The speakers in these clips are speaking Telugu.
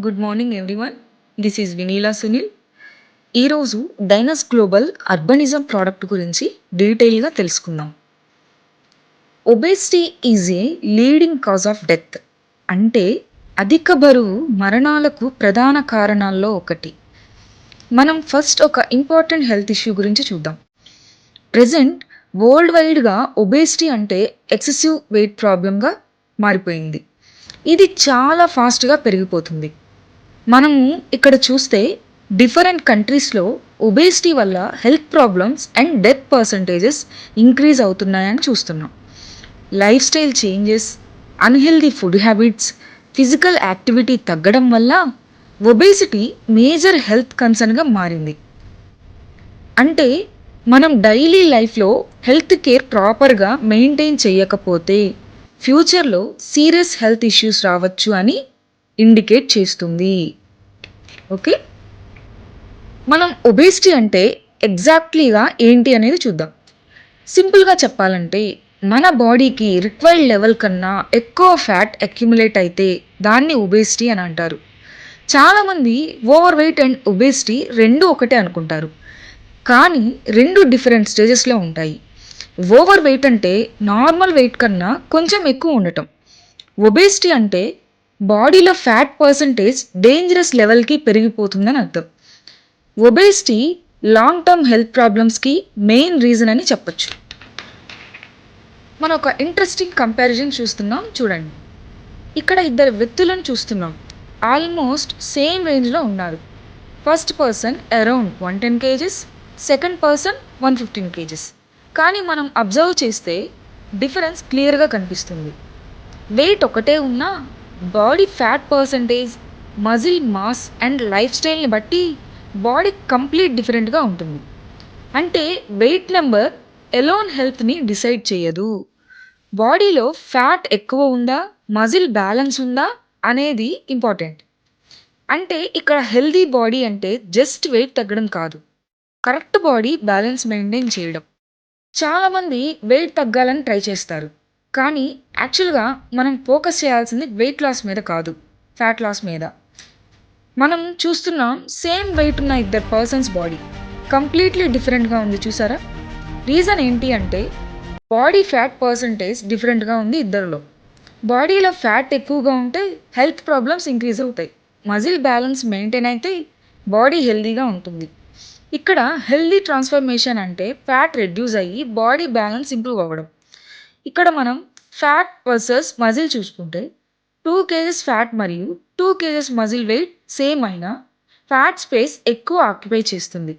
Good morning everyone. This is Vinila Sunil. ఈరోజు డైనస్ గ్లోబల్ అర్బనిజం ప్రోడక్ట్ గురించి డీటెయిల్గా తెలుసుకుందాం. Obesity is a leading cause of death. అంటే అధిక బరువు మరణాలకు ప్రధాన కారణాల్లో ఒకటి. మనం ఫస్ట్ ఒక ఇంపార్టెంట్ హెల్త్ ఇష్యూ గురించి చూద్దాం. ప్రెజెంట్ వరల్డ్ వైడ్గా ఒబేసిటీ అంటే ఎక్సెసివ్ వెయిట్ ప్రాబ్లంగా మారిపోయింది. ఇది చాలా ఫాస్ట్గా పెరిగిపోతుంది. మనము ఇక్కడ చూస్తే డిఫరెంట్ కంట్రీస్లో ఒబేసిటీ వల్ల health problems and death percentages increase అవుతున్నాయని చూస్తున్నాం. Life style changes, unhealthy food habits, physical activity తగ్గడం వల్ల ఒబేసిటీ మేజర్ హెల్త్ కన్సర్న్గా మారింది. అంటే మనం డైలీ లైఫ్లో హెల్త్ కేర్ ప్రాపర్గా మెయింటైన్ చేయకపోతే ఫ్యూచర్లో సీరియస్ హెల్త్ ఇష్యూస్ రావచ్చు అని ఇండికేట్ చేస్తుంది. ఓకే, మనం ఒబేసిటీ అంటే ఎగ్జాక్ట్లీగా ఏంటి అనేది చూద్దాం. సింపుల్గా చెప్పాలంటే మన బాడీకి రిక్వైర్డ్ లెవెల్ కన్నా ఎక్కువ ఫ్యాట్ అక్యుములేట్ అయితే దాన్ని ఒబేసిటీ అని అంటారు. చాలామంది ఓవర్ వెయిట్ అండ్ ఒబేసిటీ రెండు ఒకటే అనుకుంటారు, కానీ రెండు డిఫరెంట్ స్టేజెస్లో ఉంటాయి. ఓవర్ వెయిట్ అంటే నార్మల్ వెయిట్ కన్నా కొంచెం ఎక్కువ ఉండటం. ఒబేసిటీ అంటే బాడీలో ఫ్యాట్ పర్సంటేజ్ డేంజరస్ లెవెల్కి పెరిగిపోతుందని అర్థం. ఒబేసిటీ లాంగ్ టర్మ్ హెల్త్ ప్రాబ్లమ్స్కి మెయిన్ రీజన్ అని చెప్పచ్చు. మనం ఒక ఇంట్రెస్టింగ్ కంపారిజన్ చూస్తున్నాం, చూడండి. ఇక్కడ ఇద్దరు వ్యక్తులను చూస్తున్నాం, ఆల్మోస్ట్ సేమ్ రేంజ్లో ఉన్నారు. First person around 110 kgs, second person 115 kgs. కానీ మనం అబ్జర్వ్ చేస్తే డిఫరెన్స్ క్లియర్గా కనిపిస్తుంది. వెయిట్ ఒకటే ఉన్నా body fat percentage, muscle mass and life స్టైల్ని బట్టి బాడీ కంప్లీట్ డిఫరెంట్గా ఉంటుంది. అంటే వెయిట్ నెంబర్ ఎలోన్ హెల్త్ని డిసైడ్ చేయదు. బాడీలో ఫ్యాట్ ఎక్కువ ఉందా, మజిల్ బ్యాలెన్స్ ఉందా అనేది ఇంపార్టెంట్. అంటే ఇక్కడ హెల్దీ బాడీ అంటే జస్ట్ వెయిట్ తగ్గడం కాదు, కరెక్ట్ బాడీ బ్యాలెన్స్ మెయింటైన్ చేయడం. చాలామంది వెయిట్ తగ్గాలని ట్రై చేస్తారు, కానీ యాక్చువల్గా మనం ఫోకస్ చేయాల్సింది వెయిట్ లాస్ మీద కాదు, ఫ్యాట్ లాస్ మీద. మనం చూస్తున్నాం సేమ్ వెయిట్ ఉన్న ఇద్దరు పర్సన్స్ బాడీ కంప్లీట్లీ డిఫరెంట్గా ఉంది, చూసారా? రీజన్ ఏంటి అంటే బాడీ ఫ్యాట్ పర్సంటేజ్ డిఫరెంట్గా ఉంది ఇద్దరిలో. బాడీలో ఫ్యాట్ ఎక్కువగా ఉంటే హెల్త్ ప్రాబ్లమ్స్ ఇంక్రీజ్ అవుతాయి, మజిల్ బ్యాలెన్స్ మెయింటైన్ అయితే బాడీ హెల్దీగా ఉంటుంది. ఇక్కడ హెల్దీ ట్రాన్స్ఫర్మేషన్ అంటే ఫ్యాట్ రెడ్యూస్ అయ్యి బాడీ బ్యాలెన్స్ ఇంప్రూవ్ అవ్వడం. ఇక్కడ మనం ఫ్యాట్ వర్సెస్ మజిల్ చూసుకుంటే 2 కేజెస్ ఫ్యాట్ మరియు 2 కేజెస్ మజిల్ వెయిట్ సేమ్ అయినా ఫ్యాట్ స్పేస్ ఎక్కువ ఆక్యుపై చేస్తుంది,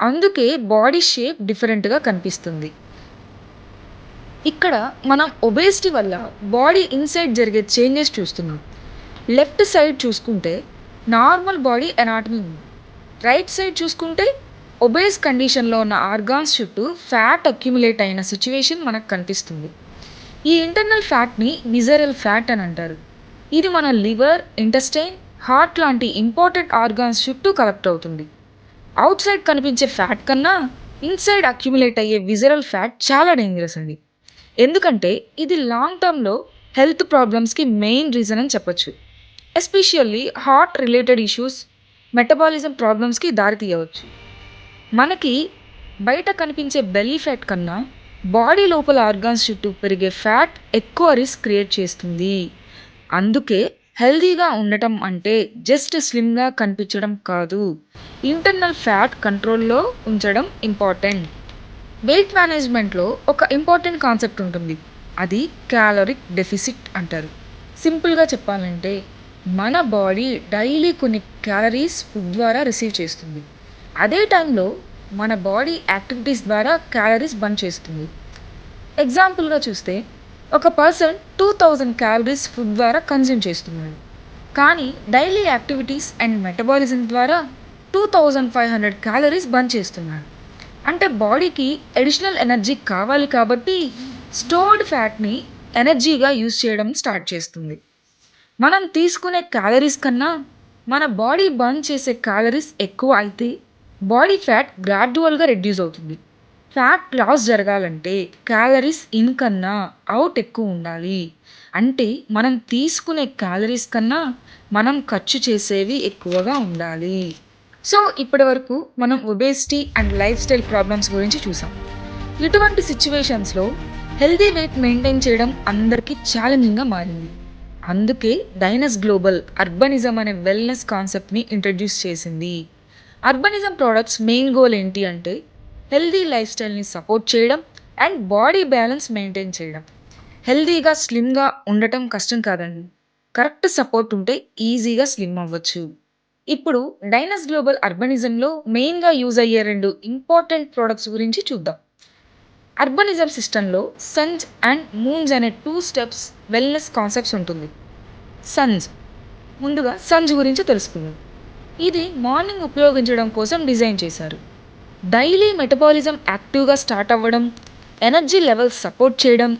అందుకే బాడీ షేప్ డిఫరెంట్గా కనిపిస్తుంది. ఇక్కడ మనం ఒబేసిటీ వల్ల బాడీ ఇన్సైడ్ జరిగే చేంజెస్ చూస్తున్నాం. లెఫ్ట్ సైడ్ చూసుకుంటే నార్మల్ బాడీ ఎనాటమీ ఉంది, రైట్ సైడ్ చూసుకుంటే ఒబేస్ కండిషన్లో ఉన్న ఆర్గాన్స్ చుట్టూ ఫ్యాట్ అక్యుములేట్ అయిన సిచ్యువేషన్ మనకు కనిపిస్తుంది. ఈ ఇంటర్నల్ ఫ్యాట్ని విజరల్ ఫ్యాట్ అని అంటారు. ఇది మన లివర్, ఇంటెస్టైన్, హార్ట్ లాంటి ఇంపార్టెంట్ ఆర్గాన్స్ చుట్టూ కలెక్ట్ అవుతుంది. అవుట్ సైడ్ కనిపించే ఫ్యాట్ కన్నా ఇన్సైడ్ అక్యుములేట్ అయ్యే విజరల్ ఫ్యాట్ చాలా డేంజరస్ అండి. ఎందుకంటే ఇది లాంగ్ టర్మ్లో హెల్త్ ప్రాబ్లమ్స్కి మెయిన్ రీజన్ అని చెప్పొచ్చు. Especially heart related issues, metabolism ప్రాబ్లమ్స్కి దారితీయవచ్చు. మనకి బయట కనిపించే బెల్లీ ఫ్యాట్ కన్నా బాడీ లోపల ఆర్గాన్స్ చుట్టూ పెరిగే ఫ్యాట్ ఎక్కువ రిస్క్ క్రియేట్ చేస్తుంది. అందుకే హెల్దీగా ఉండటం అంటే జస్ట్ స్లిమ్గా కనిపించడం కాదు, ఇంటర్నల్ ఫ్యాట్ కంట్రోల్లో ఉంచడం ఇంపార్టెంట్. వెయిట్ మేనేజ్మెంట్లో ఒక ఇంపార్టెంట్ కాన్సెప్ట్ ఉంటుంది, అది క్యాలరిక్ డెఫిసిట్ అంటారు. సింపుల్గా చెప్పాలంటే మన బాడీ డైలీ కొన్ని క్యాలరీస్ ఫుడ్ ద్వారా రిసీవ్ చేస్తుంది, అదే టైంలో మన బాడీ యాక్టివిటీస్ ద్వారా క్యాలరీస్ బర్న్ చేస్తుంది. ఎగ్జాంపుల్గా చూస్తే ఒక పర్సన్ 2000 క్యాలరీస్ ఫుడ్ ద్వారా కన్జ్యూమ్ చేస్తున్నాడు, కానీ డైలీ యాక్టివిటీస్ అండ్ మెటబాలిజం ద్వారా 2500 క్యాలరీస్ బర్న్ చేస్తున్నాడు. అంటే బాడీకి అడిషనల్ ఎనర్జీ కావాలి కాబట్టి స్టోర్డ్ ఫ్యాట్ని ఎనర్జీగా యూజ్ చేయడం స్టార్ట్ చేస్తుంది. మనం తీసుకునే క్యాలరీస్ కన్నా మన బాడీ బర్న్ చేసే క్యాలరీస్ ఎక్కువ అయితే బాడీ ఫ్యాట్ గ్రాడ్యువల్గా రెడ్యూస్ అవుతుంది. ఫ్యాట్ లాస్ జరగాలంటే క్యాలరీస్ ఇన్ కన్నా అవుట్ ఎక్కువ ఉండాలి. అంటే మనం తీసుకునే క్యాలరీస్ కన్నా మనం ఖర్చు చేసేవి ఎక్కువగా ఉండాలి. సో, ఇప్పటివరకు మనం obesity and life style problems గురించి చూసాం. ఇటువంటి సిట్యుయేషన్స్‌లో హెల్తీ వెయిట్ మెయింటైన్ చేయడం అందరికీ ఛాలెంజింగ్‌గా మారింది. అందుకే డైనస్ గ్లోబల్ అర్బనిజం అనే వెల్‌నెస్ కాన్సెప్ట్‌ని ఇంట్రడ్యూస్ చేసింది. అర్బనిజం ప్రొడక్ట్స్ మెయిన్ గోల్ ఏంటి అంటే హెల్తీ లైఫ్ స్టైల్‌ని సపోర్ట్ చేయడం అండ్ బాడీ బ్యాలెన్స్ మెయింటైన్ చేయడం. హెల్తీగా, స్లిమ్‌గా ఉండటం కష్టం కాదండి. కరెక్ట్ సపోర్ట్ ఉంటే ఈజీగా స్లిమ్ అవ్వచ్చు. ఇప్పుడు డైనస్ గ్లోబల్ అర్బనిజంలో మెయిన్‌గా యూజ్ అయ్యే 2 ఇంపార్టెంట్ ప్రొడక్ట్స్ గురించి చూద్దాం. అర్బనిజం సిస్టమ్‌లో సన్స్ అండ్ మూన్స్ అనే 2 స్టెప్స్ వెల్‌నెస్ కాన్సెప్ట్స్ ఉంటుంది. సన్స్ ముందుగా సన్స్ గురించి తెలుసుకుందాం. ఇది మార్నింగ్ ఉపయోగించడం కోసం డిజైన్ చేశారు. డైలీ మెటబాలిజం యాక్టివ్‌గా స్టార్ట్ అవ్వడం, ఎనర్జీ లెవెల్స్ సపోర్ట్ చేయడం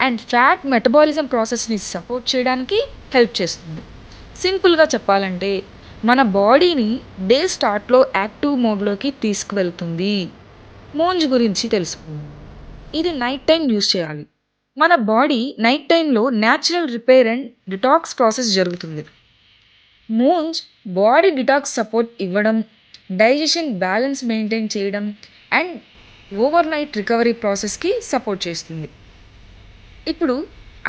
అండ్ ఫ్యాట్ మెటబాలిజం ప్రాసెస్‌ని సపోర్ట్ చేయడానికి హెల్ప్ చేస్తుంది. సింపుల్‌గా చెప్పాలంటే మన బాడీని డే స్టార్ట్‌లో యాక్టివ్ మోడ్‌లోకి తీసుకువెళ్తుంది. మూంజ్ గురించి తెలుసుకుందాం. ఇది నైట్ టైమ్ యూజ్ చేయాలి. మన బాడీ నైట్ టైమ్‌లో natural repair and detox process జరుగుతుంది. మూంజ్ బాడీ డిటాక్స్ సపోర్ట్ ఇవ్వడం, డైజెషన్ బ్యాలెన్స్ మెయింటైన్ చేయడం అండ్ ఓవర్ నైట్ రికవరీ ప్రాసెస్‌కి సపోర్ట్ చేస్తుంది. ఇప్పుడు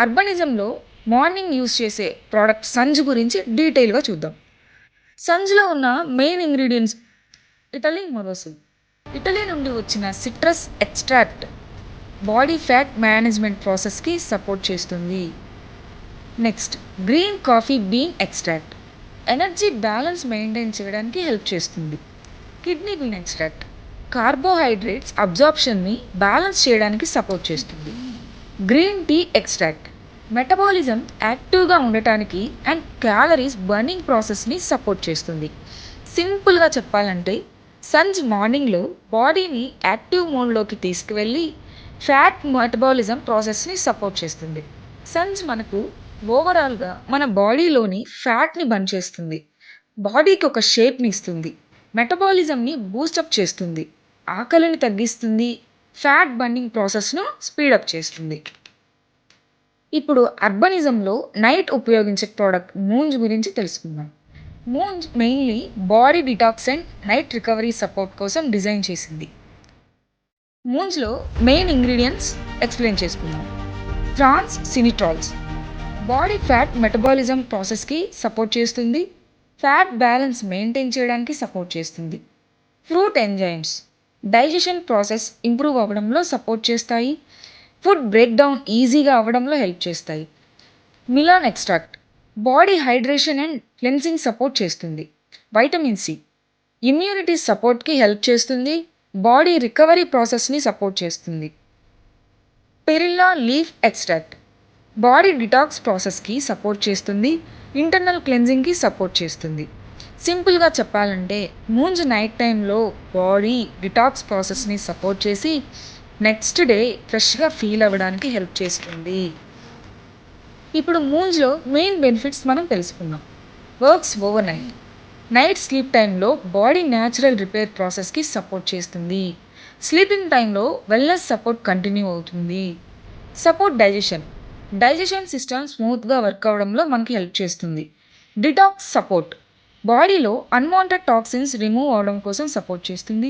అర్బనిజంలో మార్నింగ్ యూజ్ చేసే ప్రోడక్ట్ సంజ్ గురించి డీటెయిల్‌గా చూద్దాం. సంజ్‌లో ఉన్న main ingredients Italy Morosil. Italy నుండి వచ్చిన citrus extract body fat management ప్రాసెస్‌కి సపోర్ట్ చేస్తుంది. Next green coffee bean extract energy balance maintain చేయడానికి హెల్ప్ చేస్తుంది. Kidney bean extract carbohydrates అబ్జార్ప్షన్ని balance చేయడానికి సపోర్ట్ చేస్తుంది. గ్రీన్ టీ ఎక్స్ట్రాక్ట్ మెటబాలిజం యాక్టివ్గా ఉండటానికి అండ్ క్యాలరీస్ బర్నింగ్ ప్రాసెస్ని సపోర్ట్ చేస్తుంది. సింపుల్గా చెప్పాలంటే సన్స్ మార్నింగ్లో బాడీని యాక్టివ్ మోడ్లోకి తీసుకువెళ్ళి ఫ్యాట్ మెటబాలిజం ప్రాసెస్ని సపోర్ట్ చేస్తుంది. సన్స్ మనకు ఓవరాల్గా మన బాడీలోని ఫ్యాట్ని బర్న్ చేస్తుంది, బాడీకి ఒక షేప్ని ఇస్తుంది, మెటబాలిజంని బూస్టప్ చేస్తుంది, ఆకలిని తగ్గిస్తుంది, ఫ్యాట్ బర్నింగ్ ప్రాసెస్ను స్పీడప్ చేస్తుంది. ఇప్పుడు అర్బనిజంలో నైట్ ఉపయోగించే ప్రోడక్ట్ మూంజ్ గురించి తెలుసుకుందాం. మూంజ్ mainly body detox and night recovery support కోసం డిజైన్ చేసింది. మూంజ్లో మెయిన్ ఇంగ్రీడియంట్స్ ఎక్స్ప్లెయిన్ చేసుకుందాం. ట్రాన్స్ సినిట్రాల్స్ బాడీ ఫ్యాట్ మెటబాలిజం ప్రాసెస్కి సపోర్ట్ చేస్తుంది, ఫ్యాట్ బ్యాలెన్స్ మెయింటైన్ చేయడానికి సపోర్ట్ చేస్తుంది. Fruit enzymes digestion process improve అవ్వడంలో సపోర్ట్ చేస్తాయి, ఫుడ్ బ్రేక్ డౌన్ ఈజీగా అవ్వడంలో హెల్ప్ చేస్తాయి. Melon extract body hydration and cleansing support చేస్తుంది. వైటమిన్ సి ఇమ్యూనిటీ సపోర్ట్కి హెల్ప్ చేస్తుంది, బాడీ రికవరీ ప్రాసెస్ని సపోర్ట్ చేస్తుంది. Perilla leaf extract body detox ప్రాసెస్కి support చేస్తుంది, ఇంటర్నల్ క్లెన్జింగ్కి సపోర్ట్ చేస్తుంది. సింపుల్గా చెప్పాలంటే మూంజ్ నైట్ టైంలో బాడీ డిటాక్స్ ప్రాసెస్ని సపోర్ట్ చేసి నెక్స్ట్ డే ఫ్రెష్గా ఫీల్ అవ్వడానికి హెల్ప్ చేస్తుంది. ఇప్పుడు మూంజ్లో మెయిన్ బెనిఫిట్స్ మనం తెలుసుకుందాం. Works over night night sleep టైంలో బాడీ న్యాచురల్ రిపేర్ ప్రాసెస్కి సపోర్ట్ చేస్తుంది. స్లీపింగ్ టైంలో వెల్నెస్ సపోర్ట్ కంటిన్యూ అవుతుంది. సపోర్ట్ డైజెషన్ సిస్టమ్ స్మూత్గా వర్క్ అవ్వడంలో మనకి హెల్ప్ చేస్తుంది. డిటాక్స్ సపోర్ట్ బాడీలో అన్వాంటెడ్ టాక్సిన్స్ రిమూవ్ అవడం కోసం సపోర్ట్ చేస్తుంది.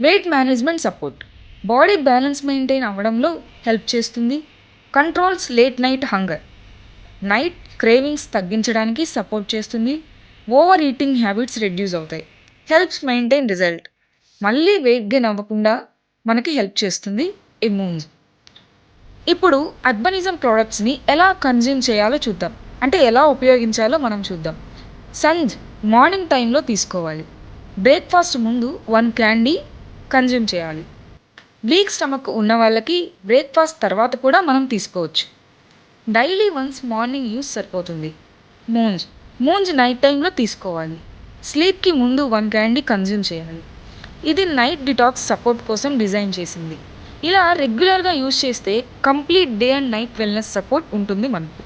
Wait management support body balance maintain అవ్వడంలో హెల్ప్ చేస్తుంది. Controls late night hunger night cravings తగ్గించడానికి సపోర్ట్ చేస్తుంది. ఓవర్ ఈటింగ్ హ్యాబిట్స్ రెడ్యూస్ అవుతాయి. హెల్ప్స్ మెయింటైన్ రిజల్ట్ మళ్ళీ వెయిట్ గెయిన్ అవ్వకుండా మనకి హెల్ప్ చేస్తుంది ఈ మూంజ్. ఇప్పుడు అర్బనిజం ప్రోడక్ట్స్ని ఎలా కన్జ్యూమ్ చేయాలో చూద్దాం, అంటే ఎలా ఉపయోగించాలో మనం చూద్దాం. సంజ్ మార్నింగ్ టైంలో తీసుకోవాలి. బ్రేక్ఫాస్ట్ ముందు 1 క్యాండీ కన్జ్యూమ్ చేయాలి. వీక్ స్టమక్ ఉన్న వాళ్ళకి బ్రేక్ఫాస్ట్ తర్వాత కూడా మనం తీసుకోవచ్చు. డైలీ వన్స్ మార్నింగ్ యూస్ సరిపోతుంది. మూంజ్ నైట్ టైంలో తీసుకోవాలి. స్లీప్కి ముందు 1 క్యాండీ కన్జ్యూమ్ చేయాలి. ఇది నైట్ డిటాక్స్ సపోర్ట్ కోసం డిజైన్ చేసింది. ఇలా రెగ్యులర్గా యూజ్ చేస్తే complete day and night wellness support ఉంటుంది మనకు.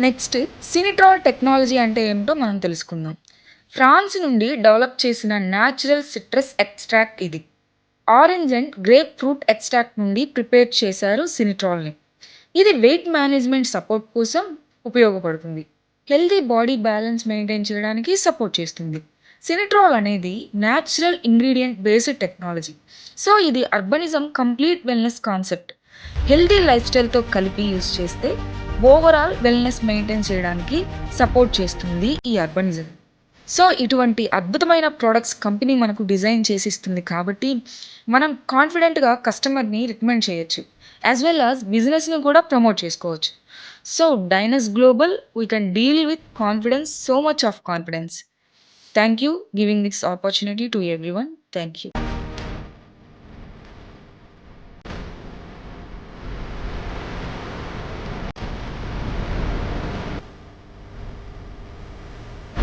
నెక్స్ట్ సినిట్రాల్ టెక్నాలజీ అంటే ఏమిటో మనం తెలుసుకుందాం. ఫ్రాన్స్ నుండి డెవలప్ చేసిన న్యాచురల్ సిట్రస్ ఎక్స్ట్రాక్ట్ ఇది. Orange and grapefruit extract నుండి ప్రిపేర్ చేశారు సినిట్రాల్ని. ఇది వెయిట్ మేనేజ్మెంట్ సపోర్ట్ కోసం ఉపయోగపడుతుంది. హెల్తీ బాడీ బ్యాలెన్స్ మెయింటైన్ చేయడానికి సపోర్ట్ చేస్తుంది. సినిట్రాల్ అనేది natural ingredient based technology. So ఇది Urbanism complete wellness concept. Healthy లైఫ్ స్టైల్తో కలిపి యూజ్ చేస్తే ఓవరాల్ వెల్నెస్ మెయింటైన్ చేయడానికి సపోర్ట్ చేస్తుంది ఈ అర్బనిజం. సో ఇటువంటి అద్భుతమైన ప్రొడక్ట్స్ కంపెనీ మనకు డిజైన్ చేసి ఇస్తుంది కాబట్టి మనం కాన్ఫిడెంట్గా కస్టమర్ని రికమెండ్ చేయొచ్చు, యాజ్ వెల్ యాజ్ బిజినెస్ని కూడా ప్రమోట్ చేసుకోవచ్చు. సో డైనస్ global we can deal with confidence, so much of confidence. Thank you giving this opportunity to everyone. Thank you.